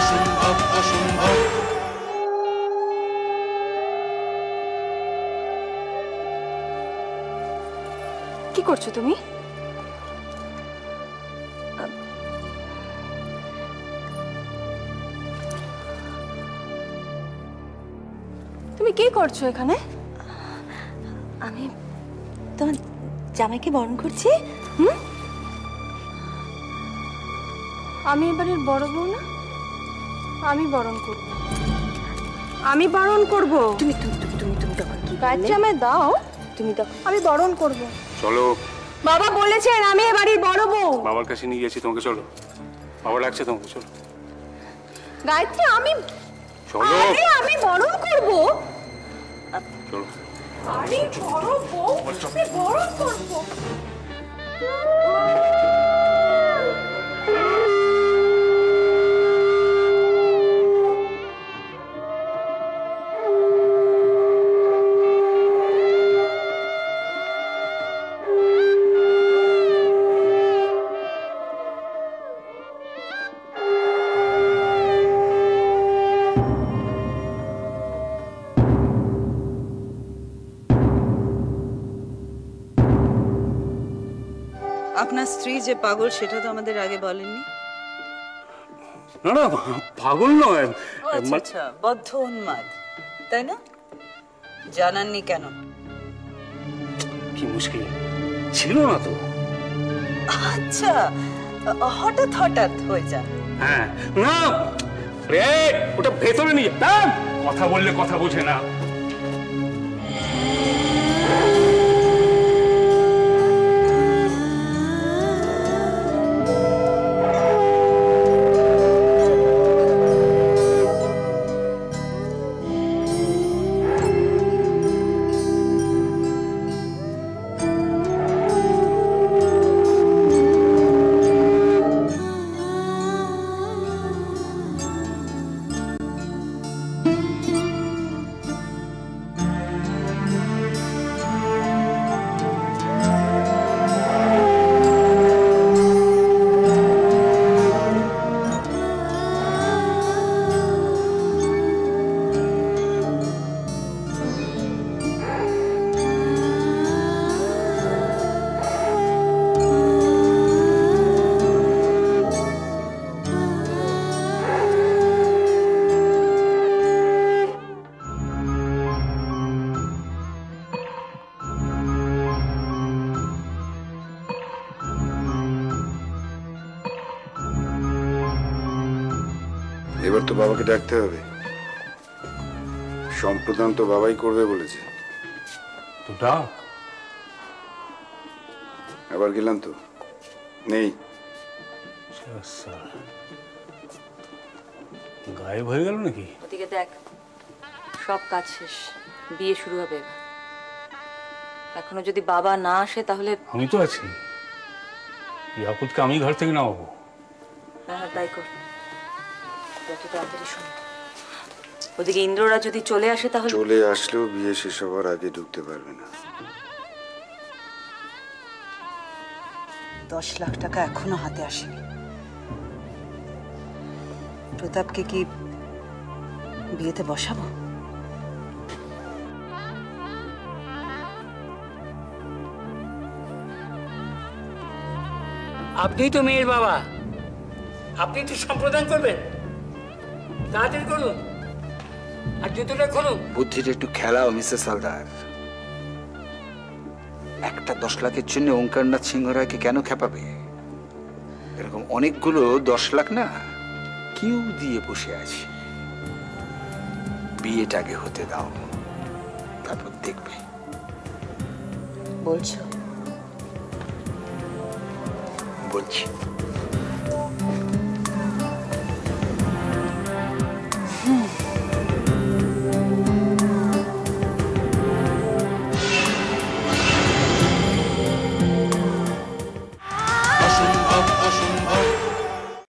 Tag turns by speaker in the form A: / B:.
A: অসম্ভব অসম্ভব।
B: কি করছো তুমি? তুমি কি করছো এখানে?
C: আমি তোমার জামাইকে বরণ করছি।
B: আমি এবারের বড় বউ না, আমি বরণ করব। আমি বরণ করব।
C: তুমি তুমি তুমি তুমি তুমি তখন কি
B: গায়ের জামাই দাও,
C: তুমি তখন
B: আমি বরণ করব।
D: চলো।
B: বাবা বলেছেন আমি এবারের বড় বউ।
D: বাবার কাছে নিয়ে গেছি তোমাকে, চলো। বাবা ডাকছে তোমাকে, চলো।
B: গায়ত্রী আমি
D: চলো।
B: আরে আমি বরণ করব।
D: চলো।
B: আরে বড় বউ, আমি বরণ করব।
E: আপনার স্ত্রী যে পাগল সেটা তো আমাদের আগে বলেননি।
D: না না, পাগল নয়।
E: আচ্ছা, বদ্ধ উন্মাদ, তাই না? জানাননি কেন?
D: কি মুশকিল, ছিল না তো।
E: আচ্ছা, হঠাৎ হঠাৎ হয়ে যান।
D: হ্যাঁ না রে, ওটা ভেতরে নিয়ে কথা বললে কথা বোঝে না।
F: এবার তো বাবাকে ডাকতে হবে। সম্প্রদান তো বাবাই করবে বলেছে।
D: তো ডাক।
F: আবার গেলাম তো, নেই।
D: গায়েব হয়ে গেল নাকি?
C: ওদিকে দেখ, সব কাজ শেষ, বিয়ে শুরু হবে। এখনো যদি বাবা না আসে তাহলে
D: আমি তো আছি, আপদকে আমি ঘর থেকে নামাবো।
C: হ্যাঁ তাই কর, যত তাড়াতাড়ি শোন। ওদিকে ইন্দ্ররা যদি চলে আসে তাহলে
F: চলে আসলেও বিয়ে শেষ হওয়ার আগে ঢুকতে পারবে না।
E: 10 লাখ টাকা এখনো হাতে আসেনি। প্রতাপকে কি বিয়েতে বসাবো?
G: আপনি তো মেয়ের বাবা, আপনি তো সম্প্রদান করবেন। তাড়াতাড়ি করুন আর জুতোটা খুলুন।
H: বুদ্ধির একটু খেলাও মিসেস হালদার। একটা 10 লাখের জন্য ওঙ্কারনাথ সিংহ রায়কে কেন খেপাবে? এরকম অনেকগুলো 10 লাখ না কিউ দিয়ে বসে আছে। বিয়েটাকে হতে দাও, তারপর দেখবে।
E: বলছো?
H: বলছি।